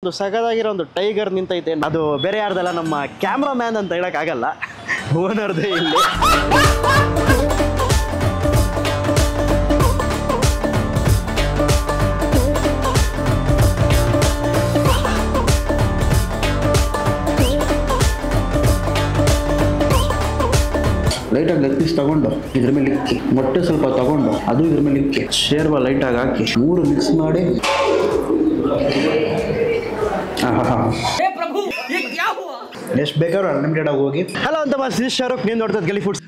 ಒಂದು ಸಗದಾಗಿರೋ ಒಂದು ಟೈಗರ್ ನಿಂತೈತೆ. ಅದು ಬೇರೆ ಯಾರ್ದಲ್ಲ, ನಮ್ಮ ಕ್ಯಾಮ್ರಾ ಮ್ಯಾನ್ ಅಂತ ಹೇಳಕ್ ಆಗಲ್ಲ, ಓನರ್ದೇ ಇಲ್ಲಿ. ಲೈಟಾಗಿ ಲೆಗ್ ಪೀಸ್ ತಗೊಂಡು ಇದ್ರ ಮೇಲೆ ಇಕ್ಕಿ, ಮೊಟ್ಟೆ ಸ್ವಲ್ಪ ತಗೊಂಡು ಅದು ಇದ್ರ ಮೇಲೆ ಇಕ್ಕಿ, ಶೇರ್ವ ಲೈಟಾಗಿ ಹಾಕಿ 3 ಮಿಕ್ಸ್ ಮಾಡಿ. ಎಷ್ಟು ಬೇಕಾದ್ರೂ ಅನ್ಲಿಮಿಟೆಡ್ ಆಗಿ ಹೋಗಿ. ಹಲೋ ಅಂತ ಶಾರುಖ್, ನೀವು ನೋಡ್ತದ ಗಲಿ ಫುಡ್ಸ್.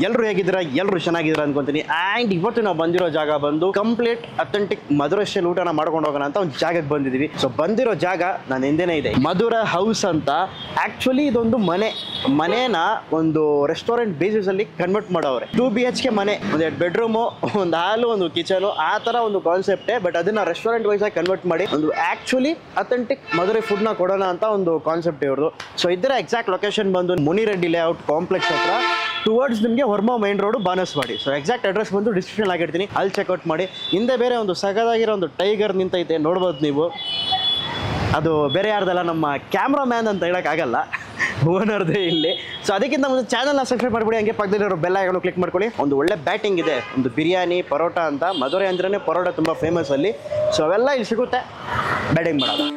ಎಲ್ಲರೂ ಹೇಗಿದ್ದೀರಾ? ಎಲ್ಲರೂ ಚೆನ್ನಾಗಿದ್ದೀರಾ ಅನ್ಕೊಂತೀನಿ. ಆ್ಯಂಡ್ ಇವತ್ತು ನಾವು ಬಂದಿರೋ ಜಾಗ ಬಂದು ಕಂಪ್ಲೀಟ್ ಅಥೆಂಟಿಕ್ ಮಧುರ ಸ್ಟೈಲ್ ಊಟನ ಮಾಡ್ಕೊಂಡು ಹೋಗೋಣ ಅಂತ ಒಂದು ಜಾಗಕ್ಕೆ ಬಂದಿದ್ದೀವಿ. ಸೊ ಬಂದಿರೋ ಜಾಗ ನನ್ನ ಹಿಂದೆನೇ ಇದೆ, ಮಧುರ ಹೌಸ್ ಅಂತ. ಆಕ್ಚುಲಿ ಇದೊಂದು ಮನೇನ ಒಂದು ರೆಸ್ಟೋರೆಂಟ್ ಬೇಸಿಸ್ ಅಲ್ಲಿ ಕನ್ವರ್ಟ್ ಮಾಡೋವ್ರೆ. 2 BHK ಮನೆ, ಒಂದು 2 ಬೆಡ್ರೂಮು, ಒಂದು ಹಾಲು, ಒಂದು ಕಿಚನು, ಆ ತರ ಒಂದು ಕಾನ್ಸೆಪ್ಟೇ. ಬಟ್ ಅದನ್ನ ರೆಸ್ಟೋರೆಂಟ್ ವೈಸ್ ಆಗಿ ಕನ್ವರ್ಟ್ ಮಾಡಿ ಒಂದು ಆಕ್ಚುಲಿ ಅಥೆಂಟಿಕ್ ಮಧುರೈ ಫುಡ್ ನ ಕೊಡೋಣ ಅಂತ ಒಂದು ಕಾನ್ಸೆಪ್ಟ್ ಇವ್ರದ್ದು. ಸೊ ಇದರ ಎಕ್ಸಾಕ್ಟ್ ಲೊಕೇಶನ್ ಬಂದು ಮುನಿರೆಡ್ಡಿ ಲೇಔಟ್ ಕಾಂಪ್ಲೆಕ್ಸ್ ಹತ್ರ, ಟುವರ್ಡ್ಸ್ ನಿಮಗೆ Horamavu main road, Banaswadi. So exact address ಬಂದು ಡಿಸ್ಕ್ರಿಪ್ಷನ್ ಆಗಿರ್ತೀನಿ, ಅಲ್ಲಿ ಚೆಕ್ಔಟ್ ಮಾಡಿ. ಹಿಂದೆ ಬೇರೆ ಒಂದು ಸಗದಾಗಿರೋ ಒಂದು ಟೈಗರ್ ನಿಂತೈತೆ, ನೋಡ್ಬೋದು ನೀವು. ಅದು ಬೇರೆ ಯಾರ್ದಲ್ಲ, ನಮ್ಮ ಕ್ಯಾಮ್ರಾ ಮ್ಯಾನ್ ಅಂತ ಹೇಳಕ್ ಆಗಲ್ಲ, ಓನರ್ದೇ ಇಲ್ಲಿ. ಸೊ ಅದಕ್ಕಿಂತ ಮುಂದೆ ಚಾನಲ್ನ ಸಬ್ಸ್ಕ್ರೈಬ್ ಮಾಡ್ಬಿಡಿ, ಹಂಗೆ ಪಕ್ಕದಲ್ಲಿರೋ ಬೆಲ್ ಐಕಾನ್ ಕ್ಲಿಕ್ ಮಾಡ್ಕೊಳ್ಳಿ. ಒಂದು ಒಳ್ಳೆ ಬ್ಯಾಟಿಂಗ್ ಇದೆ, ಒಂದು ಬಿರಿಯಾನಿ, ಪರೋಟ ಅಂತ. ಮಧುರೈ ಅಂದ್ರೇ ಪರೋಟ ತುಂಬ ಫೇಮಸ್ ಅಲ್ಲಿ. ಸೊ ಅವೆಲ್ಲ ಇಲ್ಲಿ ಸಿಗುತ್ತೆ, ಬ್ಯಾಟಿಂಗ್ ಮಾಡೋದು.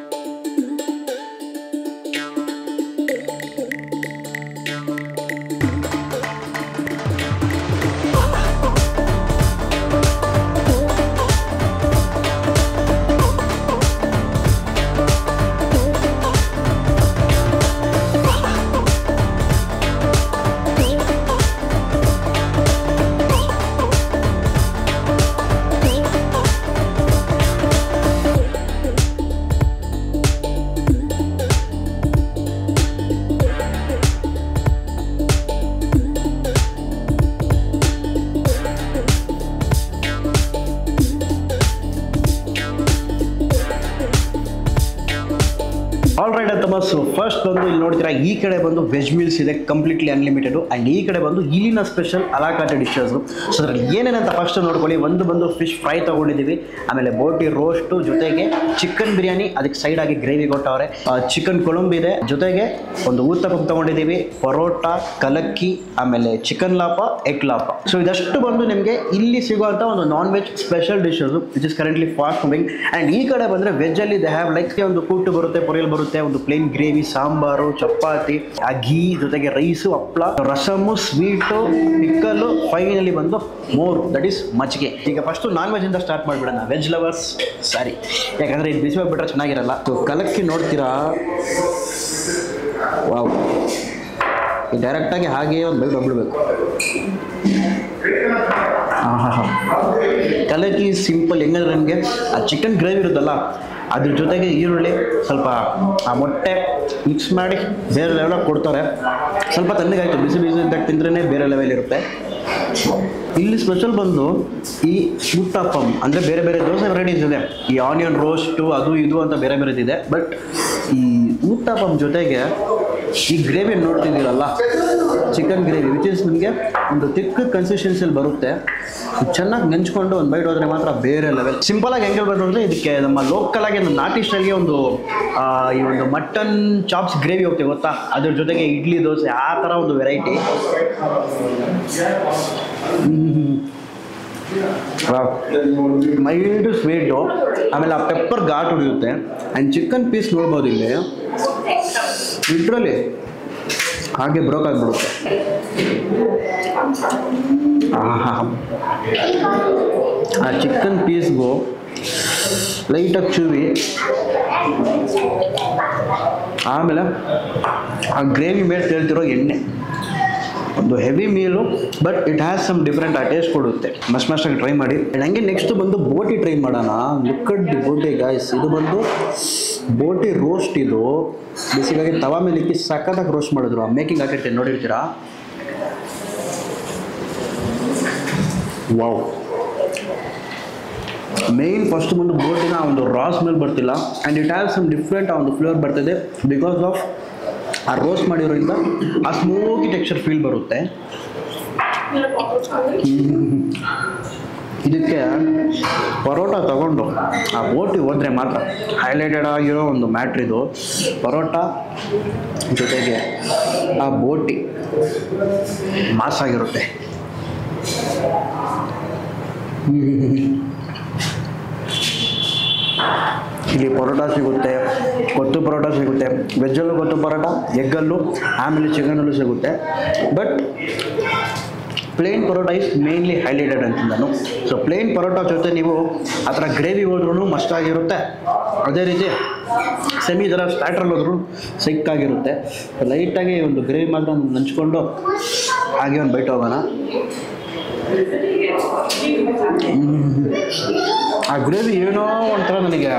ಆಲ್ ರೈಟ್ ಅಂತ ಸೊ ಫಸ್ಟ್ ಬಂದು ಇಲ್ಲಿ ನೋಡ್ತೀರಾ, ಈ ಕಡೆ ಬಂದು ವೆಜ್ ಮೀಲ್ಸ್ ಇದೆ, ಕಂಪ್ಲೀಟ್ಲಿ ಅನ್ಲಿಮಿಟೆಡ್. ಆ್ಯಂಡ್ ಈ ಕಡೆ ಬಂದು ಇಲ್ಲಿನ ಸ್ಪೆಷಲ್ ಅಲಾಕಾಟೆ ಡಿಶಸ್. ಸೊ ಅದ್ರಲ್ಲಿ ಏನೇನಂತ ಫಸ್ಟ್ ನೋಡ್ಕೊಳ್ಳಿ. ಒಂದು ಬಂದು ಫಿಶ್ ಫ್ರೈ ತೊಗೊಂಡಿದ್ದೀವಿ, ಆಮೇಲೆ ಬೋಟಿ ರೋಸ್ಟು, ಜೊತೆಗೆ ಚಿಕನ್ ಬಿರಿಯಾನಿ, ಅದಕ್ಕೆ ಸೈಡ್ ಆಗಿ ಗ್ರೇವಿ ಕೊಟ್ಟವ್ರೆ. ಚಿಕನ್ ಕೊಳಂಬು ಇದೆ, ಜೊತೆಗೆ ಒಂದು ಊತಪ್ಪಂ ತೊಗೊಂಡಿದ್ದೀವಿ, ಪರೋಟ, ಕಲಕ್ಕಿ, ಆಮೇಲೆ ಚಿಕನ್ ಲಾಪ, ಎಗ್ ಲಾಪ. ಸೊ ಇದಷ್ಟು ಬಂದು ನಿಮಗೆ ಇಲ್ಲಿ ಸಿಗುವಂಥ ಒಂದು non veg special dishes which is currently fast moving. And ಈ ಕಡೆ ಬಂದರೆ ವೆಜ್ಜಲ್ಲಿ ದೇ ಹ್ಯಾವ್ ಲೈಕ್ ಒಂದು ಕೂಟು ಬರುತ್ತೆ, ಪೊರಿಯಲ್ ಬರುತ್ತೆ, ಒಂದು ಪ್ಲೇನ್ ಗ್ರೇವಿ, ಸಾಂಬಾರು, ಚಪಾತಿ, ಘೀ, ಜೊತೆಗೆ ರೈಸು, ಹಪ್ಪಳ, ರಸಮು, ಸ್ವೀಟು, ಪಿಕ್ಕಲು, ಫೈನಲಿ ಬಂದು ಮೋರು, ದಟ್ ಈಸ್ ಮಜ್ಜಿಗೆ. ಈಗ ಫಸ್ಟು ನಾನ್ ವೆಜ್ ಇಂದ ಸ್ಟಾರ್ಟ್ ಮಾಡಿಬಿಡೋಣ. ವೆಜ್ ಲವರ್ಸ್ ಸಾರಿ, ಯಾಕಂದರೆ ಇದು ಬಿಸಿ ಬಿಟ್ಟರೆ ಚೆನ್ನಾಗಿರಲ್ಲ. ಸೊ ಕಲಕ್ಕಿ ನೋಡ್ತೀರಾ, ವಾವ್, ಡೈರೆಕ್ಟಾಗಿ ಹಾಗೆಯೇ ಒಂದು ಬೈಟ್ ಹೋಗ್ಬಿಡ್ಬೇಕು. ಕಲಕ್ಕಿ ಸಿಂಪಲ್ ಹೆಂಗಂದ್ರೆ ನಿಮಗೆ ಆ ಚಿಕನ್ ಗ್ರೇವಿ ಇರುತ್ತಲ್ಲ, ಅದ್ರ ಜೊತೆಗೆ ಈರುಳ್ಳಿ, ಸ್ವಲ್ಪ ಆ ಮೊಟ್ಟೆ ಮಿಕ್ಸ್ ಮಾಡಿ ಬೇರೆ ಲೆವೆಲಾಗಿ ಕೊಡ್ತಾರೆ. ಸ್ವಲ್ಪ ತಣ್ಣಗಾಯ್ತು, ಬಿಸಿ ಇದ್ದಾಗ ತಿಂದ್ರೇ ಬೇರೆ ಲೆವೆಲ್ ಇರುತ್ತೆ. ಇಲ್ಲಿ ಸ್ಪೆಷಲ್ ಬಂದು ಈ ಊತಪ್ಪಂ, ಅಂದರೆ ಬೇರೆ ಬೇರೆ ದೋಸೆ ವೆರೈಟೀಸ್ ಇದೆ. ಈ ಆನಿಯನ್ ರೋಸ್ಟು, ಅದು ಇದು ಅಂತ ಬೇರೆ ಬೇರೆದಿದೆ. ಬಟ್ ಈ ಊತಪ್ಪಂ ಜೊತೆಗೆ ಈ ಗ್ರೇವಿ ನೋಡ್ತಿದ್ದೀರಲ್ಲ, ಚಿಕನ್ ಗ್ರೇವಿ ವಿಚ್ ಇಸ್ ನಿಮಗೆ ಒಂದು ತಿಕ್ ಕನ್ಸಿಸ್ಟೆನ್ಸಿಯಲ್ಲಿ ಬರುತ್ತೆ. ಚೆನ್ನಾಗಿ ನೆಂಚ್ಕೊಂಡು ಒಂದು ಬೈಟ್ ಹೋದರೆ ಮಾತ್ರ ಬೇರೆ ಲೆವೆಲ್. ಸಿಂಪಲಾಗಿ ಹೆಂಗೆ ಹೇಳ್ಬೋದು ಅಂದರೆ, ಇದಕ್ಕೆ ನಮ್ಮ ಲೋಕಲಾಗಿ ಒಂದು ನಾಟಿ ಸ್ಟೈಲ್ಗೆ ಒಂದು ಈ ಒಂದು ಮಟನ್ ಚಾಪ್ಸ್ ಗ್ರೇವಿ ಹೋಗ್ತೇವೆ ಗೊತ್ತಾ, ಅದ್ರ ಜೊತೆಗೆ ಇಡ್ಲಿ, ದೋಸೆ, ಆ ಥರ ಒಂದು ವೆರೈಟಿ. ಮೈಲ್ಡ್ ಸ್ವೀಟು, ಆಮೇಲೆ ಆ ಪೆಪ್ಪರ್ ಘಾಟ್ ಹೊಡಿಯುತ್ತೆ. ಆ್ಯಂಡ್ ಚಿಕನ್ ಪೀಸ್ ನೋಡ್ಬೋದು ಇಲ್ಲಿ, ಲಿಟ್ರಲಿ ಹಾಗೆ ಬ್ರೋಕ್ ಆಗಿಬಿಡುತ್ತೆ. ಆ ಚಿಕನ್ ಪೀಸ್ಗೂ ಲೈಟಾಗಿ ಚೂವಿ, ಆಮೇಲೆ ಆ ಗ್ರೇವಿ ಮೇಲೆ ತೇಳ್ತಿರೋ ಎಣ್ಣೆ, ಒಂದು heavy meal. But it has some different ಆ ಟೇಸ್ಟ್ ಕೊಡುತ್ತೆ. ಮಸ್ಟಾಗಿ ಟ್ರೈ ಮಾಡಿ. ಹಂಗೆ ನೆಕ್ಸ್ಟ್ ಬಂದು ಬೋಟಿ ಟ್ರೈ ಮಾಡೋಣ. ಲುಕ್ಕಡ್ ಬೋಟಿ ಗಾಯ್ಸ್, ಇದು ಬಂದು ಬೋಟಿ ರೋಸ್ಟ್. ಇದು ಬೇಸಿಗಾಗಿ ತವಾ ಮೇಲೆ ಇಕ್ಕಿ ಸಖತ್ತಾಗಿ ರೋಸ್ಟ್ ಮಾಡಿದ್ರು. ಆ ಮೇಕಿಂಗ್ ಹಾಕಿರ್ತೀನಿ, ನೋಡಿರ್ತೀರಾ. ವಾವ್, ಮೇನ್ ಫಸ್ಟ್ ಬಂದು ಬೋಟಿನ ಒಂದು ರಾ ಸ್ಮೆಲ್ ಬರ್ತಿಲ್ಲ. And it has some different ಆ ಒಂದು ಫ್ಲೇವರ್ ಬರ್ತಿದೆ ಬಿಕಾಸ್ ಆಫ್ ಆ ರೋಸ್ಟ್ ಮಾಡಿರೋದ್ರಿಂದ ಆ ಸ್ಮೋಕಿ ಟೆಕ್ಸ್ಚರ್ ಫೀಲ್ ಬರುತ್ತೆ. ಇದಕ್ಕೆ ಪರೋಟ ತಗೊಂಡು ಆ ಬೋಟಿಗೆ ಹೋದರೆ ಮಾತ್ರ ಹೈಲೈಟೆಡ್ ಆಗಿರೋ ಒಂದು ಮ್ಯಾಟ್ರ್ ಇದು. ಪರೋಟ ಜೊತೆಗೆ ಆ ಬೋಟಿ ಮಾಸಾಗಿರುತ್ತೆ. ಇಲ್ಲಿ ಪರೋಟ ಸಿಗುತ್ತೆ, ಕೊತ್ತು ಪರೋಟ ಸಿಗುತ್ತೆ, ವೆಜ್ಜಲ್ಲೂ ಕೊತ್ತು ಪರೋಟ, ಎಗ್ಗಲ್ಲೂ, ಆಮೇಲೆ ಚಿಕನಲ್ಲೂ ಸಿಗುತ್ತೆ. But plain parotta is mainly highlighted ಅಂತ ನಾನು. ಸೊ ಪ್ಲೇನ್ ಪರೋಟ ಜೊತೆ ನೀವು ಆ ಥರ ಗ್ರೇವಿ ಹೋದ್ರೂ ಮಸ್ತಾಗಿರುತ್ತೆ. ಅದೇ ರೀತಿ ಸೆಮಿ ಥರ ಸ್ಟಾರ್ಟ್ರಲ್ಲಿ ಹೋದ್ರೂ ಸಿಕ್ಕಾಗಿರುತ್ತೆ. ಲೈಟಾಗಿ ಒಂದು ಗ್ರೇವಿ ಮಾತ್ರ ನಂಚ್ಕೊಂಡು ಹಾಗೆ ಒಂದು ಬೈಟ್ ಹೋಗೋಣ. ಆ ಗ್ರೇವಿ ಏನೋ ಒಂಥರ ನನಗೆ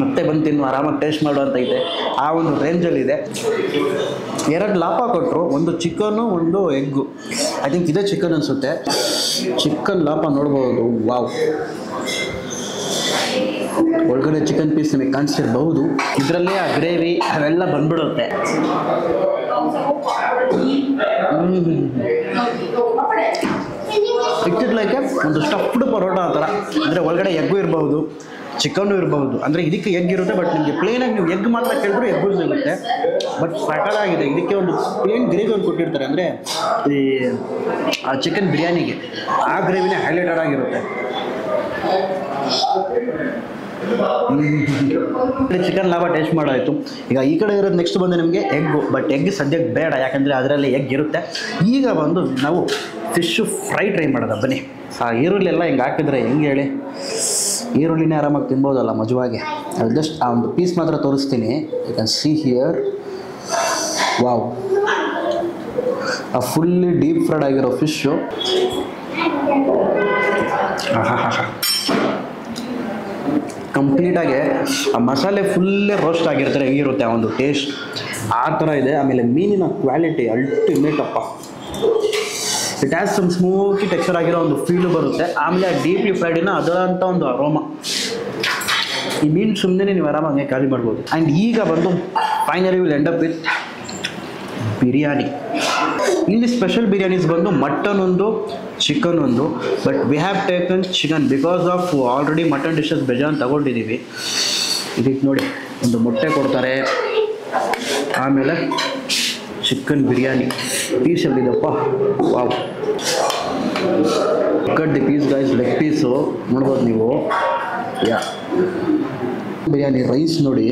ಮತ್ತೆ ಬಂದು ತಿನ್ನು ಆರಾಮಾಗಿ ಟೇಸ್ಟ್ ಮಾಡುವಂತ ಇದೆ, ಆ ಒಂದು ರೇಂಜಲ್ಲಿದೆ. 2 ಲಾಪ ಕೊಟ್ಟರು, ಒಂದು ಚಿಕನ್ನು ಒಂದು ಎಗ್ಗು. ಐ ಥಿಂಕ್ ಇದೇ ಚಿಕನ್ ಅನಿಸುತ್ತೆ. ಚಿಕನ್ ಲಾಪ ನೋಡ್ಬೋದು. ವಾವ್, ಒಳಗಡೆ ಚಿಕನ್ ಪೀಸ್ ನಿಮಗೆ ಕಾಣಿಸ್ತಿರ್ಬಹುದು. ಇದರಲ್ಲೇ ಆ ಗ್ರೇವಿ ಅವೆಲ್ಲ ಬಂದ್ಬಿಡುತ್ತೆ. ಇಟ್ಟಿರ್ಲಿಕ್ಕೆ ಒಂದು ಸ್ಟಫ್ಡ್ ಪರೋಟ ಆ ಥರ, ಅಂದರೆ ಒಳಗಡೆ ಎಗ್ಗು ಇರಬಹುದು, ಚಿಕನ್ನು ಇರಬಹುದು. ಅಂದರೆ ಇದಕ್ಕೆ ಎಗ್ ಇರುತ್ತೆ, ಬಟ್ ನಿಮಗೆ ಪ್ಲೇನಾಗಿ ನೀವು ಎಗ್ ಮಾತ್ರ ಕೇಳಿದ್ರು ಎಗ್ಗು ಸಿಗುತ್ತೆ. ಬಟ್ ಸಕಲಾಗಿದೆ. ಇದಕ್ಕೆ ಒಂದು ಪ್ಲೇನ್ ಗ್ರೇವಿ ಒಂದು ಕೊಟ್ಟಿರ್ತಾರೆ, ಅಂದರೆ ಈ ಆ ಚಿಕನ್ ಬಿರಿಯಾನಿಗೆ ಆ ಗ್ರೇವಿನೇ ಹೈಲೈಟೆಡ್ ಆಗಿರುತ್ತೆ. ಚಿಕನ್ ಲಾಭ ಟೇಸ್ಟ್ ಮಾಡಾಯಿತು. ಈಗ ಈ ಕಡೆ ಇರೋದು ನೆಕ್ಸ್ಟ್ ಬಂದು ನಿಮಗೆ ಎಗ್ಗು. ಬಟ್ ಎಗ್ ಸದ್ಯಕ್ಕೆ ಬೇಡ, ಯಾಕಂದರೆ ಅದರಲ್ಲಿ ಎಗ್ ಇರುತ್ತೆ. ಈಗ ಬಂದು ನಾವು ಫಿಶ್ ಫ್ರೈ ಟ್ರೈ ಮಾಡೋದ. ಬನ್ನಿ. ಆ ಈರುಳ್ಳಿ ಎಲ್ಲ ಹಿಂಗೆ ಹಾಕಿದ್ರೆ ಹೆಂಗೆ ಹೇಳಿ, ಈರುಳ್ಳಿನೇ ಆರಾಮಾಗಿ ತಿನ್ಬೋದಲ್ಲ ಮಜವಾಗಿ. ಅದು ಜಸ್ಟ್ ಆ ಒಂದು ಪೀಸ್ ಮಾತ್ರ ತೋರಿಸ್ತೀನಿ. You can see here. Wow, ಆ ಫುಲ್ಲಿ ಡೀಪ್ ಫ್ರೈಡ್ ಆಗಿರೋ ಫಿಶ್ಶು. ಕಂಪ್ಲೀಟಾಗಿ ಆ ಮಸಾಲೆ ಫುಲ್ಲೇ ರೋಸ್ಟ್ ಆಗಿರ್ತಾರೆ, ಹೆಂಗಿರುತ್ತೆ ಆ ಒಂದು ಟೇಸ್ಟ್ ಆ ಥರ ಇದೆ. ಆಮೇಲೆ ಮೀನಿನ ಕ್ವಾಲಿಟಿ ಅಲ್ಟಿಮೇಟ್ ಅಪ್ಪ. ಇಟ್ ಹ್ಯಾಸ್ ಸಮ್ ಸ್ಮೂಕಿ ಟೆಕ್ಸ್ಚರ್ ಆಗಿರೋ ಒಂದು ಫೀಲು ಬರುತ್ತೆ. ಆಮೇಲೆ ಡೀಪ್ಲಿ ಫ್ರೈಡಿನ ಅದರಂಥ ಒಂದು ಅರೋಮ. ಈ ಮೀನು ಸುಮ್ಮನೆ ನೀವು ಆರಾಮಾಗಿ ಖಾಲಿ ಮಾಡ್ಬೋದು. ಆ್ಯಂಡ್ ಈಗ ಬಂದು finally will end up with biryani. ಇಲ್ಲಿ ಸ್ಪೆಷಲ್ ಬಿರಿಯಾನೀಸ್ ಬಂದು ಮಟನ್ ಒಂದು, ಚಿಕನ್ ಒಂದು. But we have taken chicken because of already mutton dishes ಬೇಜಾನ್ ತಗೊಂಡಿದ್ದೀವಿ. ಇದಕ್ಕೆ ನೋಡಿ ಒಂದು ಮೊಟ್ಟೆ ಕೊಡ್ತಾರೆ, ಆಮೇಲೆ ಚಿಕನ್ ಬಿರಿಯಾನಿ ಪೀಸ್ ಎಲ್ಲಿದಪ್ಪ. Wow, cut the piece guys, leg piece ನೋಡ್ಬೋದು ನೀವು. ಯಾ, ಬಿರಿಯಾನಿ ರೈಸ್ ನೋಡಿ,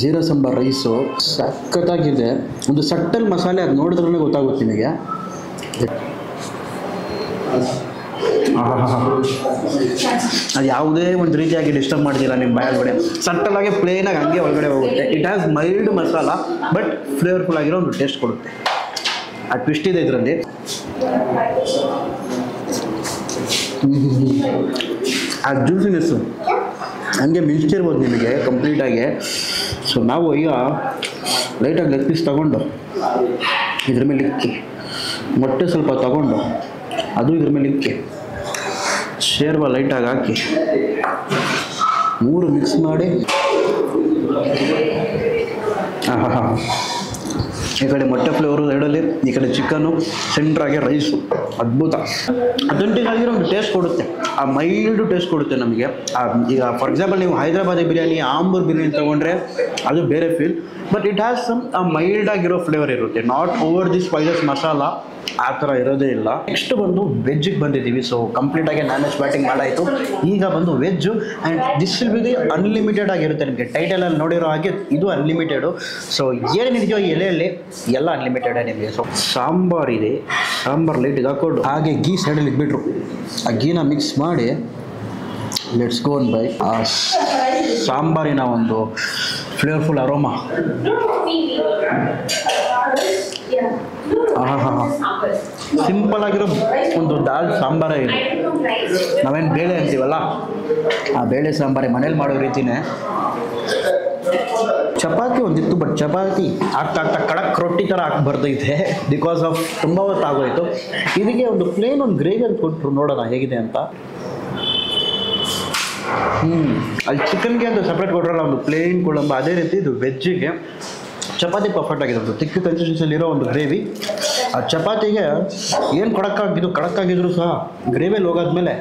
ಜೀರಾ ಸಾಂಬಾರ್ ರೈಸು ಸಖತ್ತಾಗಿದೆ. ಒಂದು ಸಟ್ಟಲ್ ಮಸಾಲೆ, ಅದು ನೋಡಿದ್ರೇ ಗೊತ್ತಾಗುತ್ತೆ ನಿಮಗೆ. ಅದು ಯಾವುದೇ ಒಂದು ರೀತಿಯಾಗಿ ಡಿಸ್ಟರ್ಬ್ ಮಾಡ್ತೀರಾ ನಿಮ್ಮ ಬಾಯೊಳಗಡೆ. ಸಟ್ಟಲಾಗಿ ಪ್ಲೇನಾಗಿ ಹಂಗೆ ಒಳಗಡೆ ಹೋಗುತ್ತೆ. It has mild masala, but flavourful ಆಗಿರೋ ಒಂದು ಟೇಸ್ಟ್ ಕೊಡುತ್ತೆ. ಆ ಟ್ವಿಸ್ಟ್ ಇದೆ ಇದರಲ್ಲಿ. ಆ ಜ್ಯೂಸಿನೆಸ್ಸು ಹಂಗೆ ಮಿಂಚಿರ್ಬೋದು ನಿಮಗೆ ಕಂಪ್ಲೀಟಾಗಿ. ಸೊ ನಾವು ಈಗ ಲೈಟಾಗಿ ಲೆಗ್ ಪೀಸ್ ತಗೊಂಡು ಇದ್ರ ಮೇಲೆ ಇಕ್ಕಿ, ಮೊಟ್ಟೆ ಸ್ವಲ್ಪ ತಗೊಂಡು ಅದು ಇದ್ರ ಮೇಲೆ ಇಕ್ಕಿ, ಶೇರ್ವ ಲೈಟಾಗಿ ಹಾಕಿ 3 ಮಿಕ್ಸ್ ಮಾಡಿ, ಈ ಕಡೆ ಮೊಟ್ಟೆ ಫ್ಲೇವರು ಸೈಡಲ್ಲಿ, ಈ ಕಡೆ ಚಿಕನ್ನು, ಸೆಂಟ್ರಾಗಿ ರೈಸು. ಅದ್ಭುತ. ಅಥೆಂಟಿಕ್ ಆಗಿರೋ ಒಂದು ಟೇಸ್ಟ್ ಕೊಡುತ್ತೆ, ಆ ಮೈಲ್ಡ್ ಟೇಸ್ಟ್ ಕೊಡುತ್ತೆ ನಮಗೆ. ಈಗ ಫಾರ್ ಎಕ್ಸಾಂಪಲ್ ನೀವು ಹೈದರಾಬಾದಿ ಬಿರಿಯಾನಿ, ಆಂಬೂರ್ ಬಿರಿಯಾನಿ ತೊಗೊಂಡ್ರೆ ಅದು ಬೇರೆ feel. But it has some ಆ ಮೈಲ್ಡ್ ಆಗಿರೋ ಫ್ಲೇವರ್ ಇರುತ್ತೆ, not over the spices masala ಆ ಥರ ಇರೋದೇ ಇಲ್ಲ. ನೆಕ್ಸ್ಟ್ ಬಂದು ವೆಜ್ಜಿಗೆ ಬಂದಿದ್ದೀವಿ. ಸೊ ಕಂಪ್ಲೀಟಾಗಿ ನಾನ್ ವೆಜ್ ಬ್ಯಾಟಿಂಗ್ ಮಾಡಾಯಿತು. ಈಗ ಬಂದು veg. And this will be unlimited ಆಗಿರುತ್ತೆ. ನಿಮಗೆ ಟೈಟಲಲ್ಲಿ ನೋಡಿರೋ ಹಾಗೆ ಇದು ಅನ್ಲಿಮಿಟೆಡು. ಸೊ ಏನೇನಿದೆಯೋ ಈ ಎಲೆಯಲ್ಲಿ ಎಲ್ಲ ಅನ್ಲಿಮಿಟೆಡೇ ನಿಮಗೆ. ಸೊ ಸಾಂಬಾರ್ ಇದೆ, ಸಾಂಬಾರ್ ಲೈಟ್ ಇದು ಹಾಕ್ಕೊಂಡು ಹಾಗೆ ಗೀ ಸೈಡಲ್ಲಿ ಇಟ್ಬಿಟ್ರು. ಆ ಗೀನ ಮಿಕ್ಸ್ ಮಾಡಿ ಲೆಟ್ಸ್ ಗೋ ಒನ್ ಬೈ. ಆ ಸಾಂಬಾರಿನ ಒಂದು ಫ್ಲೇವರ್ಫುಲ್ ಅರೋಮಾ. ಸಿಂಪಲ್ ಆಗಿರೋ ಒಂದು ದಾಲ್ ಸಾಂಬಾರೇ ಇದೆ. ನಾವೇನು ಬೇಳೆ ಅಂತೀವಲ್ಲ, ಆ ಬೇಳೆ ಸಾಂಬಾರೇ ಮನೇಲಿ ಮಾಡೋ ರೀತಿನೇ. ಚಪಾತಿ ಒಂದಿತ್ತು, ಬಟ್ ಚಪಾತಿ ಆಗ್ತಾ ಕಡಕ್ ರೊಟ್ಟಿ ಥರ ಹಾಕಿ ಬರ್ತೈತೆ ಬಿಕಾಸ್ ಆಫ್ ತುಂಬ ಹೊತ್ತು ಆಗೋಯ್ತು. ಇದಕ್ಕೆ ಒಂದು ಪ್ಲೇನ್ ಒಂದು ಗ್ರೇವಿ ಅಂತ ಕೊಟ್ಟರು, ನೋಡೋಣ ಹೇಗಿದೆ ಅಂತ. ಅಲ್ಲಿ ಚಿಕನ್ಗೆ ಅಂತ ಸಪ್ರೇಟ್ ಕೊಟ್ರಲ್ಲ ಒಂದು ಪ್ಲೇನ್ ಕುಳಂಬ, ಅದೇ ರೀತಿ ಇದು ವೆಜ್ಜಿಗೆ ಚಪಾತಿ ಪರ್ಫೆಕ್ಟ್ ಆಗಿದೆ. ಒಂದು ತಿಕ್ಕ ಕನ್ಸಿಸ್ಟೆನ್ಸಿಯಲ್ಲಿರೋ ಒಂದು ಗ್ರೇವಿ, ಆ ಚಪಾತಿಗೆ ಏನು ಕಡಕ್ಕಾಗಿದ್ರು ಸಹ ಗ್ರೇವಿಯಲ್ಲಿ ಹೋಗಾದ್ಮೇಲೆ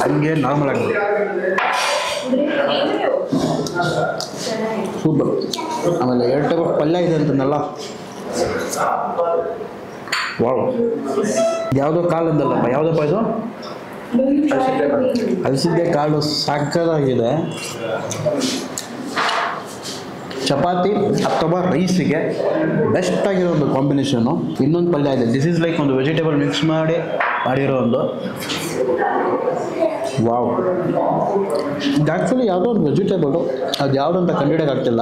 ಹಂಗೆ ನಾರ್ಮಲ್ ಆಗಿದೆ. ಸೂಪರ್. ಆಮೇಲೆ 2 ಟೈಪ್ ಪಲ್ಯ ಇದೆ ಅಂತಂದಲ್ಲ, ವಾವ್. ಯಾವುದೋ ಕಾಳು ಅಂದಲ್ಲಪ್ಪ, ಯಾವುದಪ್ಪ ಇದು? ಹಲಸಿದ್ದೆ ಕಾಳು. ಸಾಕಾಗಿದೆ. ಚಪಾತಿ ಅಥವಾ ರೈಸಿಗೆ ಬೆಸ್ಟ್ ಆಗಿರೋ ಒಂದು ಕಾಂಬಿನೇಷನು. ಇನ್ನೊಂದು ಪಲ್ಯ ಇದೆ, ದಿಸ್ ಈಸ್ ಲೈಕ್ ಒಂದು ವೆಜಿಟೇಬಲ್ ಮಿಕ್ಸ್ ಮಾಡಿರೋ ಒಂದು. ವಾವ್. ಇದು ಆ್ಯಕ್ಚುಲಿ ಯಾವುದೋ ಒಂದು ವೆಜಿಟೇಬಲು, ಅದು ಯಾವುದು ಅಂತ ಕಂಡುಹಿಡಿಯೋಕ್ಕಾಗ್ತಿಲ್ಲ.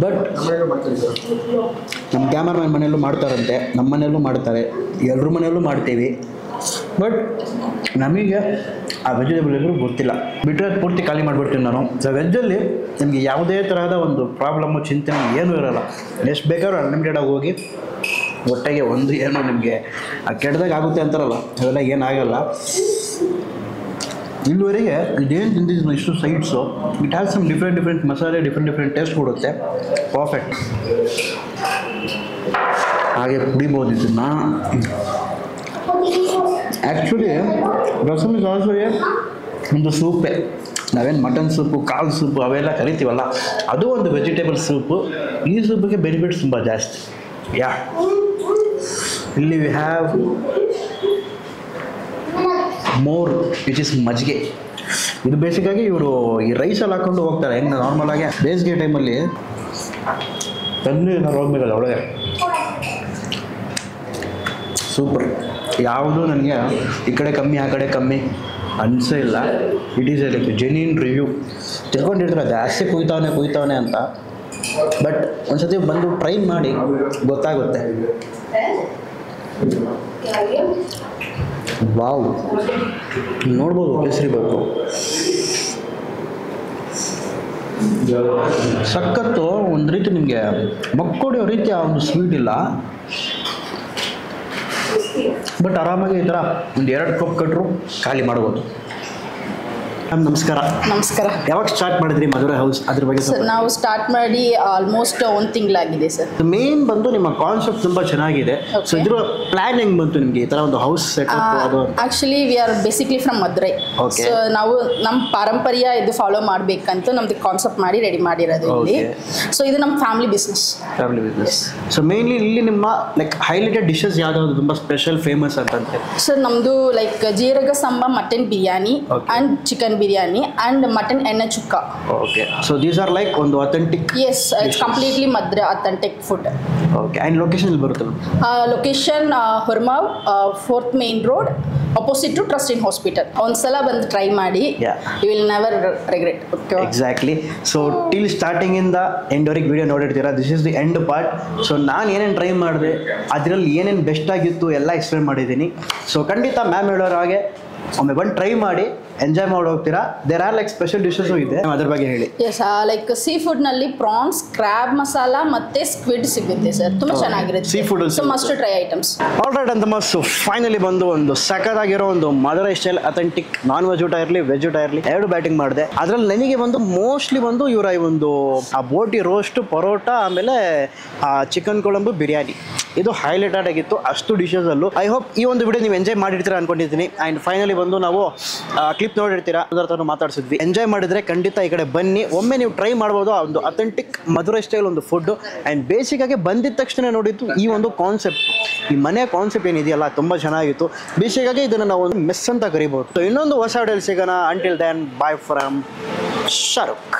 ಬಟ್ ನಮ್ಮ ಕ್ಯಾಮರಾಮನ್ ಮನೆಯಲ್ಲೂ ಮಾಡ್ತಾರಂತೆ, ನಮ್ಮ ಮನೆಯಲ್ಲೂ ಮಾಡ್ತಾರೆ, ಎಲ್ಲರ ಮನೆಯಲ್ಲೂ ಮಾಡ್ತೀವಿ. ಬಟ್ ನಮಗೆ ಆ ವೆಜಿಟೇಬಲ್ ಎಲ್ಲರೂ ಗೊತ್ತಿಲ್ಲ. ಬಿಟ್ಟರೆ ಪೂರ್ತಿ ಖಾಲಿ ಮಾಡಿಬಿಡ್ತೀನಿ ನಾನು. ಸೊ ವೆಜ್ಜಲ್ಲಿ ನಿಮಗೆ ಯಾವುದೇ ತರಹದ ಒಂದು ಪ್ರಾಬ್ಲಮ್ಮು, ಚಿಂತನೆ ಏನೂ ಇರೋಲ್ಲ. ಎಷ್ಟು ಬೇಕಾದ್ರೂ ಅನ್ಲಿಮಿಟೆಡಾಗಿ ಹೋಗಿ ಒಟ್ಟಿಗೆ ಒಂದು ಏನೋ ನಿಮಗೆ ಕೆಟ್ಟದಾಗ ಆಗುತ್ತೆ ಅಂತಾರಲ್ಲ, ಅವೆಲ್ಲ ಏನಾಗಲ್ಲ. ಇಲ್ಲಿವರೆಗೆ ಇದೇನು ತಿಂದಿದ್ದು ಇಷ್ಟು sides, it has some different ಮಸಾಲೆ, ಡಿಫ್ರೆಂಟ್ ಟೇಸ್ಟ್ ಕೊಡುತ್ತೆ. ಪರ್ಫೆಕ್ಟ್. ಹಾಗೆ ಕುಡಿಬೋದು ಇದನ್ನು. ಆ್ಯಕ್ಚುಲಿ ರಸಮ್ ಇಸ್ ಆಲ್ಸೋ ಒಂದು ಸೂಪೇ. ನಾವೇನು ಮಟನ್ ಸೂಪು, ಕಾಳು ಸೂಪು ಅವೆಲ್ಲ ಕರಿತೀವಲ್ಲ, ಅದು ಒಂದು ವೆಜಿಟೇಬಲ್ ಸೂಪು. ಈ ಸೂಪಿಗೆ ಬೆನಿಫಿಟ್ಸ್ ತುಂಬ ಜಾಸ್ತಿ. ಯಾ, ಇಲ್ಲಿ we have more which is ಮಜ್ಜಿಗೆ. ಇದು ಬೇಸಿಕ್ಕಾಗಿ ಇವರು ಈ ರೈಸಲ್ಲಿ ಹಾಕ್ಕೊಂಡು ಹೋಗ್ತಾರೆ. ಹೆಂಗೆ ನಾರ್ಮಲಾಗಿ ಬೇಸಿಗೆ ಟೈಮಲ್ಲಿ ತಂದು ನಾವು ಹೋಗ್ಬೇಕಲ್ಲ ಒಳಗೆ. ಸೂಪರ್. ಯಾವುದು ನನಗೆ ಈ ಕಡೆ ಕಮ್ಮಿ ಆ ಕಡೆ ಕಮ್ಮಿ ಅನಿಸೇ ಇಲ್ಲ. It is like genuine review. ತಿಳ್ಕೊಂಡಿರ್ತಾರೆ ಜಾಸ್ತಿ ಕುಯ್ತಾವನೆ ಅಂತ. ಬಟ್ ಒಂದ್ಸತಿ ಬಂದು ಟ್ರೈ ಮಾಡಿ ಗೊತ್ತಾಗುತ್ತೆ. ವಾವ್, ನೋಡ್ಬೋದು ಕೇಸರಿ ಬೇಕು. ಸಖತ್ತು. ಒಂದು ರೀತಿ ನಿಮಗೆ ಮಕ್ಕಳಿಯೋ ರೀತಿ ಆ ಒಂದು ಸ್ವೀಟ್ ಇಲ್ಲ. ಬಟ್ ಆರಾಮಾಗಿ ಈ ಥರ ಒಂದು 2 ಕಪ್ ಕಟ್ಟರು ಖಾಲಿ ಮಾಡ್ಬೋದು. ನಮಸ್ಕಾರ. ನಮಸ್ಕಾರ. ಯಾವಾಗ ಸ್ಟಾರ್ಟ್ ಮಾಡಿದ್ರಿ ಮಧುರೈ ಹೌಸ್? ಅದ್ರ ಬಗ್ಗೆ ಸರ್ ನಾವು ಸ್ಟಾರ್ಟ್ ಮಾಡಿ ಆಲ್ಮೋಸ್ಟ್ 1 ತಿಂಗಳಾಗಿದೆ ಸರ್. ಮೇನ್ ಬಂದು ನಿಮ್ಮ ಕಾನ್ಸೆಪ್ಟ್ ತುಂಬಾ ಚೆನ್ನಾಗಿದೆ. ಸೊ ಇದ್ರ ಪ್ಲಾನ್ ಹೆಂಗ್ ಬಂತು ನಿಮಗೆ ಈ ತರ ಒಂದು house setup? Actually we are basically from Madurai. So ನಾವು ನಮ್ಮ ಪಾರಂಪರ್ಯ ಇದು ಫಾಲೋ ಮಾಡ್ಬೇಕಂತ ನಮ್ದು ಕಾನ್ಸೆಪ್ಟ್ ಮಾಡಿ ರೆಡಿ ಮಾಡಿರೋದು ಇಲ್ಲಿ. ಸೊ ಇದು ನಮ್ಮ ಫ್ಯಾಮಿಲಿ ಬಿಸ್ನೆಸ್. ಸೊ ಮೇನ್ಲಿ ಇಲ್ಲಿ ನಿಮ್ಮ ಲೈಕ್ ಹೈಲೈಟೆಡ್ ಡಿಶಸ್ ಯಾವ್ದಾದ್ರು ತುಂಬಾ ಸ್ಪೆಷಲ್ ಫೇಮಸ್ ಅಂತಂದ್ರೆ? ಸರ್ ನಮ್ದು like jeeraga samba mutton biryani and chicken biryani and mutton enna chukka. Okay, so these are like ಒಂದು authentic? Yes, it's completely Madura authentic food. Okay, and location ಎಲ್ಲಿ ಬರುತ್ತೆ? Location Hurmav 4th main road opposite to Trust in Hospital. ಒಂದ್ಸಲ ಬಂದು try ಮಾಡಿ, you will never regret. Okay, exactly. So till starting ಇಂದ end ವರೆಗೆ video ನೋಡಿರ್ತೀರಾ. This is the end part. So ನಾನು ಏನೇನು ಟ್ರೈ ಮಾಡಿದೆ, ಅದರಲ್ಲಿ ಏನೇನು ಬೆಸ್ಟ್ ಆಗಿತ್ತು ಎಲ್ಲ ಎಕ್ಸ್ಪ್ಲೇನ್ ಮಾಡಿದ್ದೀನಿ. ಸೊ ಖಂಡಿತ ಮ್ಯಾಮ್ ಹೇಳೋರ ಹಾಗೆ ಒಮ್ಮೆ ಬಂದು ಟ್ರೈ ಮಾಡಿ ಎಂಜಾಯ್ ಮಾಡಿ ಹೋಗ್ತೀರಾ. There are like special dishes ಇದೆ, ಅದ್ರ ಬಗ್ಗೆ ಹೇಳಿ. ಎಸ್, ಲೈಕ್ ಸೀ ಫುಡ್ನಲ್ಲಿ ಪ್ರಾನ್ಸ್, ಕ್ರ್ಯಾಬ್ ಮಸಾಲ ಮತ್ತೆ ಸ್ಕ್ವಿಡ್ ಸಿಗುತ್ತೆ ಸರ್. ತುಂಬ ಚೆನ್ನಾಗಿರುತ್ತೆ sea food. So must try items. Alright ಅಂತ ಮಸ್ತು ಫೈನಲಿ ಬಂದು ಒಂದು ಸಖತ್ತಾಗಿರೋ ಒಂದು Madurai style authentic non veg ಊಟ ಇರಲಿ ವೆಜ್ ಊಟ ಇರಲಿ ಎರಡು ಬ್ಯಾಟಿಂಗ್ ಮಾಡಿದೆ. ಅದರಲ್ಲಿ ನನಗೆ ಬಂದು ಮೋಸ್ಟ್ಲಿ ಬಂದು ಇವರ ಈ ಒಂದು ಆ ಬೋಟಿ ರೋಸ್ಟ್, ಪರೋಟ, ಆಮೇಲೆ ಆ ಚಿಕನ್ ಕೊಳಂಬು ಬಿರಿಯಾನಿ, ಇದು ಹೈಲೈಟೆಡ್ ಆಗಿತ್ತು ಅಷ್ಟು ಡಿಶಸಲ್ಲೂ. ಐ ಹೋಪ್ ಈ ಒಂದು ವಿಡಿಯೋ ನೀವು ಎಂಜಾಯ್ ಮಾಡಿರ್ತೀರಾ ಅನ್ಕೊಂಡಿದ್ದೀನಿ. ಆ್ಯಂಡ್ ಫೈನಲಿ ಬಂದು ನಾವು ಕ್ಲಿಪ್ ನೋಡಿರ್ತೀರಾ, ಅದರ ಥರ ಮಾತಾಡ್ಸಿದ್ವಿ. ಎಂಜಾಯ್ ಮಾಡಿದ್ರೆ ಖಂಡಿತ ಈ ಕಡೆ ಬನ್ನಿ, ಒಮ್ಮೆ ನೀವು ಟ್ರೈ ಮಾಡ್ಬೋದು ಆ ಒಂದು ಅಥೆಂಟಿಕ್ ಮಧುರೈ ಸ್ಟೈಲ್ ಒಂದು ಫುಡ್. ಆ್ಯಂಡ್ ಬೇಸಿಕ್ಕಾಗಿ ಬಂದಿದ್ದ ತಕ್ಷಣ ನೋಡಿದ್ದು ಈ ಒಂದು ಕಾನ್ಸೆಪ್ಟ್, ಈ ಮನೆ ಕಾನ್ಸೆಪ್ಟ್ ಏನಿದೆಯಲ್ಲ ತುಂಬ ಚೆನ್ನಾಗಿತ್ತು. ಬೇಸಿಕ್ಕಾಗಿ ಇದನ್ನು ನಾವು ಒಂದು ಮೆಸ್ ಅಂತ ಕರಿಬೋದು. ಸೊ ಇನ್ನೊಂದು ಹೊಸ ವಿಡಿಯೋಲಿ ಸಿಗೋಣ. Until then bye from Shahrukh.